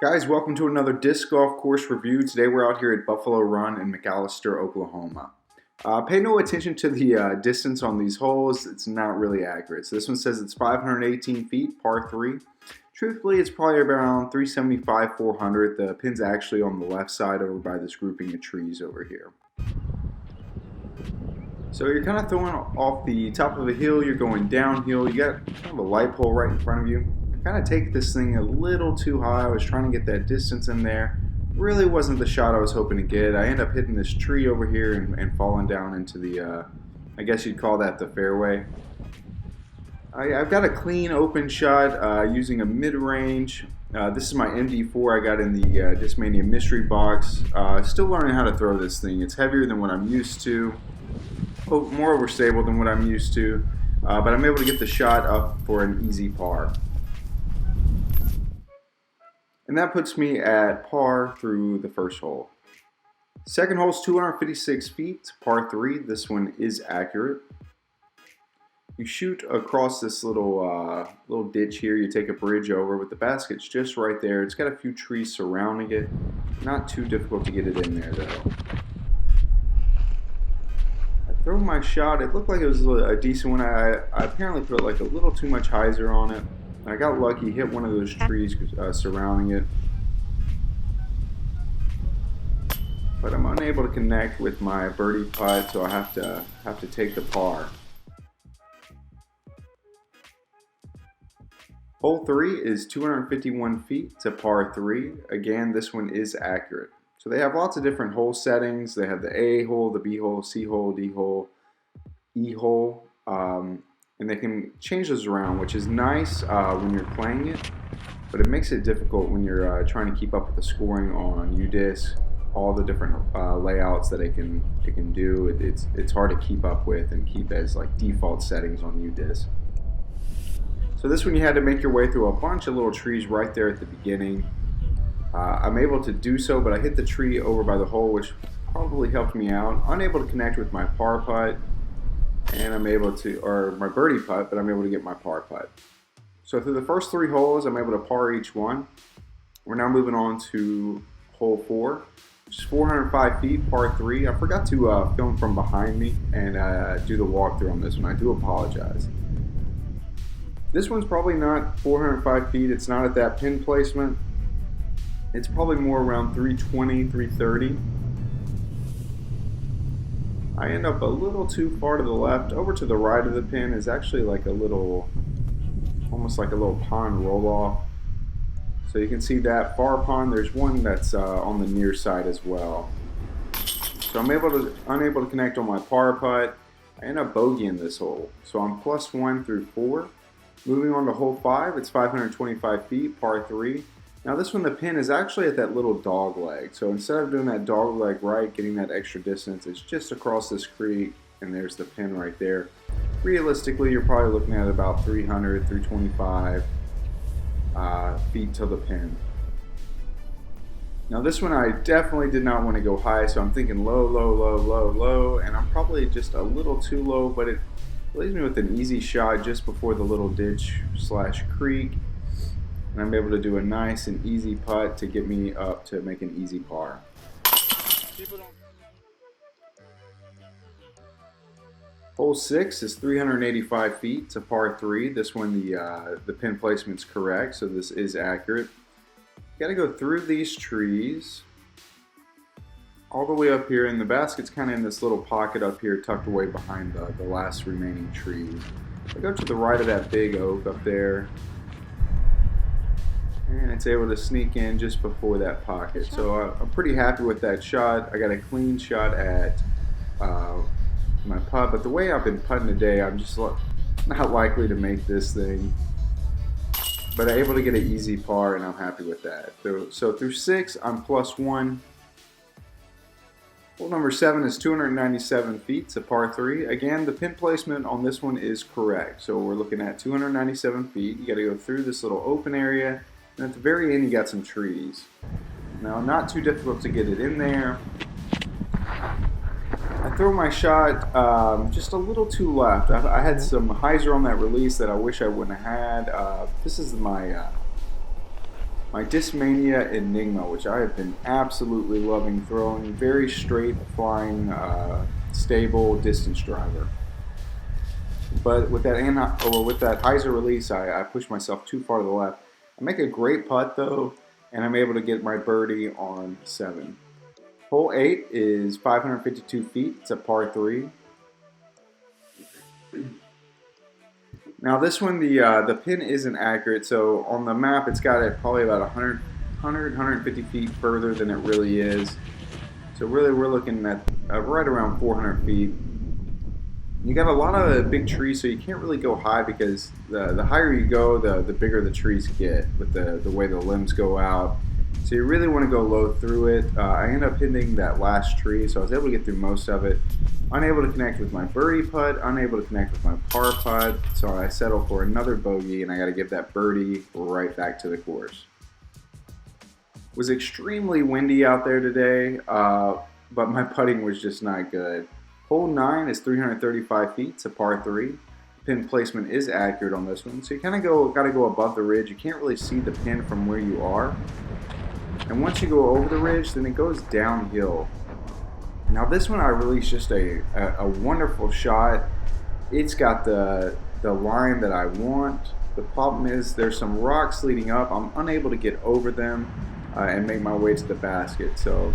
Guys, welcome to another disc golf course review. Today we're out here at Buffalo Run in McAlester, Oklahoma. Pay no attention to the distance on these holes. It's not really accurate. So this one says it's 518 feet, par 3. Truthfully, it's probably around 375, 400. The pin's actually on the left side over by this grouping of trees over here. So you're kind of throwing off the top of a hill. You're going downhill. You got kind of a light pole right in front of you. Kind of take this thing a little too high. I was trying to get that distance in there. Really wasn't the shot I was hoping to get. I end up hitting this tree over here and falling down into the, I guess you'd call that the fairway. I've got a clean open shot using a mid-range. This is my MD4 I got in the Discmania mystery box. Still learning how to throw this thing. It's heavier than what I'm used to. More overstable than what I'm used to. But I'm able to get the shot up for an easy par. And that puts me at par through the first hole. Second hole is 256 feet, par 3. This one is accurate. You shoot across this little ditch here. You take a bridge over, but the basket's just right there. It's got a few trees surrounding it. Not too difficult to get it in there, though. I throw my shot. It looked like it was a decent one. I apparently put like a little too much hyzer on it. I got lucky, hit one of those trees surrounding it, but I'm unable to connect with my birdie putt, so I have to take the par. Hole 3 is 251 feet to par 3. Again, this one is accurate. So they have lots of different hole settings. They have the A hole, the B hole, C hole, D hole, E hole. And they can change those around, which is nice when you're playing it, but it makes it difficult when you're trying to keep up with the scoring on UDisc, all the different layouts that it can do. It's hard to keep up with and keep as like default settings on UDisc. So this one you had to make your way through a bunch of little trees right there at the beginning. I'm able to do so, but I hit the tree over by the hole, which probably helped me out. Unable to connect with my par putt. And I'm able to, or my birdie putt, but I'm able to get my par putt. So through the first 3 holes, I'm able to par each one. We're now moving on to hole 4, which is 405 feet, par 3. I forgot to film from behind me and do the walkthrough on this one. I do apologize. This one's probably not 405 feet. It's not at that pin placement. It's probably more around 320, 330. I end up a little too far to the left. Over to the right of the pin is actually like a little, almost like a little pond roll off. So you can see that far pond. There's one that's on the near side as well. So I'm unable to connect on my par putt. I end up bogeying this hole. So I'm +1 through 4. Moving on to hole 5, it's 525 feet, par 3. Now this one, the pin is actually at that little dog leg. So instead of doing that dog leg right, getting that extra distance, it's just across this creek, and there's the pin right there. Realistically, you're probably looking at about 300, 325 feet to the pin. Now this one, I definitely did not want to go high, so I'm thinking low, low, low, low, low, and I'm probably just a little too low, but it leaves me with an easy shot just before the little ditch / creek. And I'm able to do a nice and easy putt to get me up to make an easy par. Hole 6 is 385 feet to par 3. This one, the pin placement's correct, so this is accurate. Got to go through these trees all the way up here, and the basket's kind of in this little pocket up here tucked away behind the last remaining trees. I go to the right of that big oak up there, and it's able to sneak in just before that pocket. So I'm pretty happy with that shot. I got a clean shot at my putt, but the way I've been putting today, I'm just not likely to make this thing. But I'm able to get an easy par, and I'm happy with that. So through 6, I'm +1. Hole number 7 is 297 feet to par 3. Again, the pin placement on this one is correct. So we're looking at 297 feet. You got to go through this little open area. And at the very end, you got some trees. Now, not too difficult to get it in there. I throw my shot just a little too left. I had some hyzer on that release that I wish I wouldn't have had. This is my my Discmania Enigma, which I have been absolutely loving throwing. Very straight flying, stable distance driver. But with that hyzer release, I pushed myself too far to the left. I make a great putt though, and I'm able to get my birdie on 7. Hole 8 is 552 feet. It's a par 3. Now this one, the pin isn't accurate, so on the map it's got it probably about 150 feet further than it really is. So really we're looking at right around 400 feet. You got a lot of big trees, so you can't really go high because the higher you go, the bigger the trees get with the way the limbs go out. So you really want to go low through it. I ended up hitting that last tree, so I was able to get through most of it. Unable to connect with my birdie putt, unable to connect with my par putt, so I settle for another bogey, and I got to give that birdie right back to the course. It was extremely windy out there today, but my putting was just not good. Hole 9 is 335 feet. It's a par 3. Pin placement is accurate on this one, so you kind of got to go above the ridge. You can't really see the pin from where you are. And once you go over the ridge, then it goes downhill. Now this one I released just a wonderful shot. It's got the line that I want. The problem is there's some rocks leading up. I'm unable to get over them and make my way to the basket. So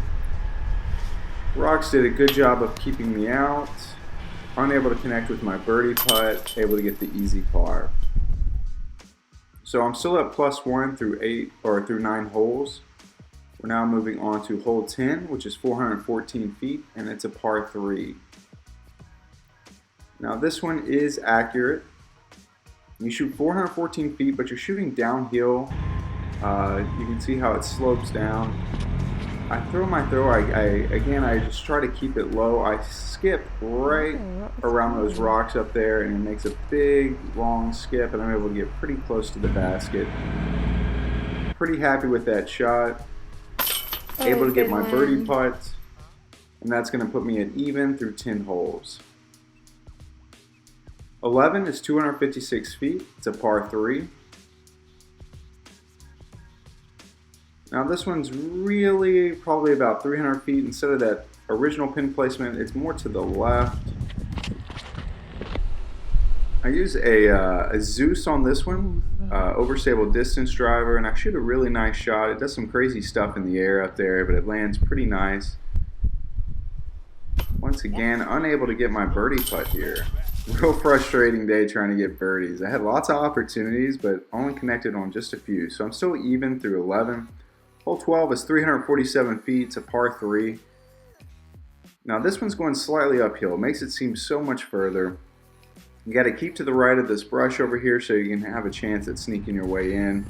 rocks did a good job of keeping me out. Unable to connect with my birdie putt. Able to get the easy par. So I'm still at +1 through 9 holes. We're now moving on to hole 10, which is 414 feet, and it's a par 3. Now this one is accurate. You shoot 414 feet, but you're shooting downhill. You can see how it slopes down. I throw my throw, I just try to keep it low. I skip right around those rocks up there, and it makes a big, long skip, and I'm able to get pretty close to the basket. Pretty happy with that shot. Able to get my birdie putt, and that's going to put me at even through 10 holes. 11 is 256 feet. It's a par 3. Now this one's really probably about 300 feet. Instead of that original pin placement, it's more to the left. I use a Zeus on this one, overstable distance driver, and I shoot a really nice shot. It does some crazy stuff in the air up there, but it lands pretty nice. Once again, unable to get my birdie putt here. Real frustrating day trying to get birdies. I had lots of opportunities, but only connected on just a few. So I'm still even through 11. Hole 12 is 347 feet. It's a par 3. Now this one's going slightly uphill. It makes it seem so much further. You got to keep to the right of this brush over here so you can have a chance at sneaking your way in.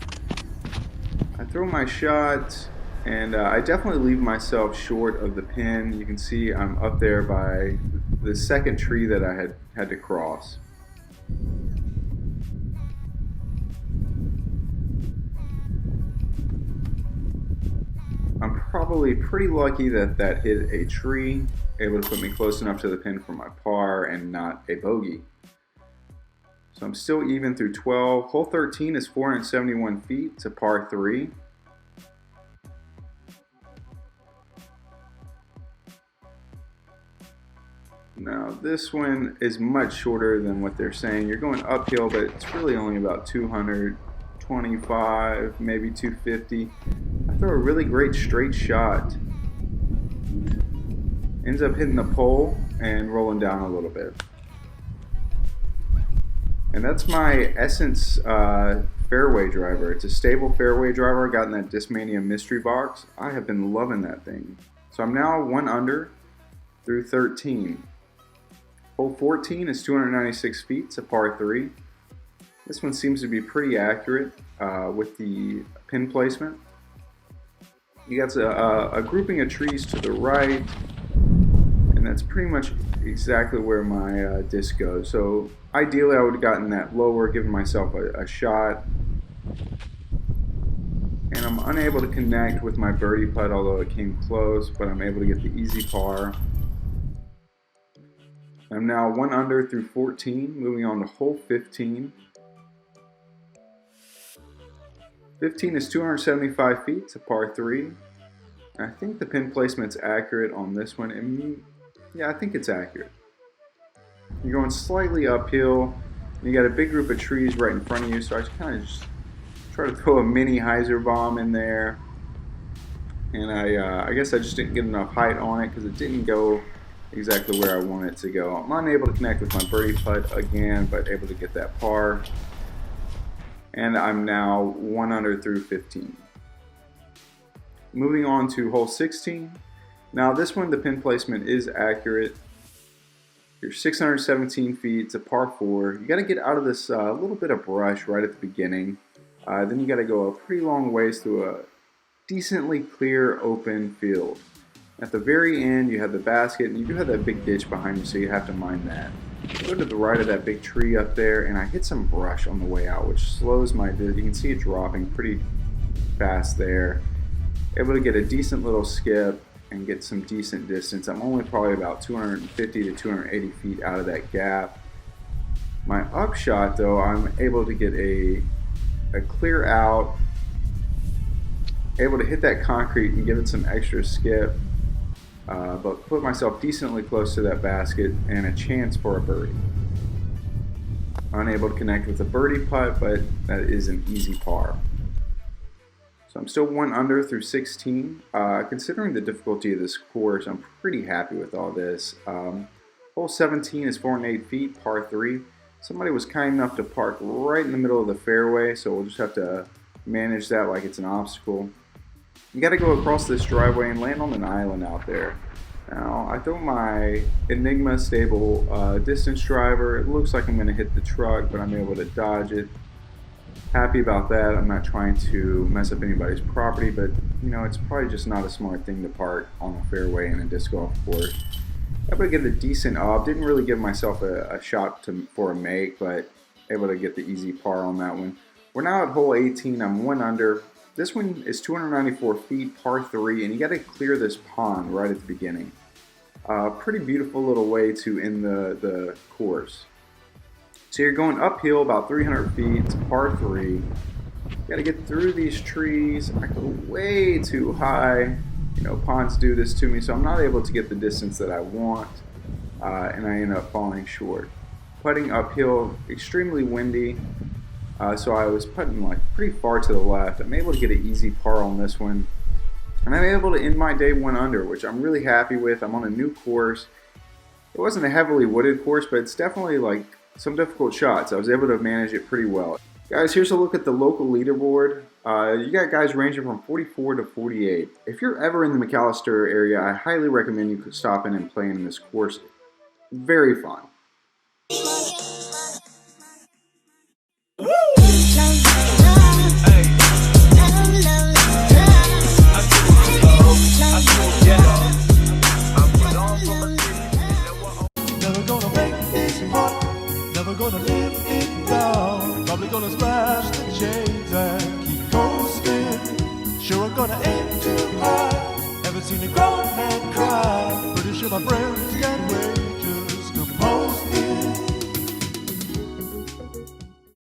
I throw my shot, and I definitely leave myself short of the pin. You can see I'm up there by the second tree that I had to cross. I'm probably pretty lucky that hit a tree, able to put me close enough to the pin for my par and not a bogey. So I'm still even through 12. Hole 13 is 471 feet. It's a par 3. Now this one is much shorter than what they're saying. You're going uphill, but it's really only about 225, maybe 250. I throw a really great straight shot. Ends up hitting the pole and rolling down a little bit. And that's my Essence fairway driver. It's a stable fairway driver I got in that Discmania mystery box. I have been loving that thing. So I'm now 1 under through 13. Hole 14 is 296 feet. It's a par 3. This one seems to be pretty accurate with the pin placement. You got a grouping of trees to the right, and that's pretty much exactly where my disc goes. So ideally I would have gotten that lower, given myself a shot. And I'm unable to connect with my birdie putt, although it came close, but I'm able to get the easy par. I'm now 1 under through 14, moving on to hole 15. 15 is 275 feet. It's a par 3. I think the pin placement's accurate on this one. And yeah, I think it's accurate. You're going slightly uphill. You got a big group of trees right in front of you, so I kind of just try to throw a mini hyzer bomb in there. And I guess I just didn't get enough height on it because it didn't go exactly where I wanted it to go. I'm unable to connect with my birdie putt again, but able to get that par. And I'm now 1 under through 15. Moving on to hole 16. Now this one, the pin placement is accurate. You're 617 feet, it's a par 4. You got to get out of this little bit of brush right at the beginning. Then you got to go a pretty long ways through a decently clear open field. At the very end you have the basket, and you do have that big ditch behind you, so you have to mind that. Go to the right of that big tree up there, and I hit some brush on the way out, which slows my you can see it dropping pretty fast there. Able to get a decent little skip and get some decent distance. I'm only probably about 250 to 280 feet out of that gap. My upshot though, I'm able to get a clear out, able to hit that concrete and give it some extra skip, but put myself decently close to that basket and a chance for a birdie. Unable to connect with a birdie putt, but that is an easy par. So I'm still 1 under through 16. Considering the difficulty of this course, I'm pretty happy with all this. Hole 17 is 408 feet, par 3. Somebody was kind enough to park right in the middle of the fairway, so we'll just have to manage that like it's an obstacle. You got to go across this driveway and land on an island out there. Now, I throw my Enigma stable distance driver. It looks like I'm going to hit the truck, but I'm able to dodge it. Happy about that. I'm not trying to mess up anybody's property, but you know, it's probably just not a smart thing to park on a fairway in a disc golf course. Able to get a decent up. Didn't really give myself a shot for a make, but able to get the easy par on that one. We're now at hole 18. I'm 1 under. This one is 294 feet, par 3, and you got to clear this pond right at the beginning. Pretty beautiful little way to end the course. So you're going uphill about 300 feet. It's par 3. You got to get through these trees. I go way too high. You know, ponds do this to me, so I'm not able to get the distance that I want, and I end up falling short. Putting uphill, extremely windy, so I was putting like pretty far to the left. I'm able to get an easy par on this one, and I'm able to end my day 1 under, which I'm really happy with. I'm on a new course. It wasn't a heavily wooded course, but it's definitely like some difficult shots. I was able to manage it pretty well. Guys, here's a look at the local leaderboard. You got guys ranging from 44 to 48. If you're ever in the McAlester area, I highly recommend you stop in and play in this course. Very fun. Never gonna break this heart, never gonna live it down. Probably gonna smash the chains and keep coasting. Sure, I'm gonna aim too high. Ever seen a grown man cry? Pretty sure my brain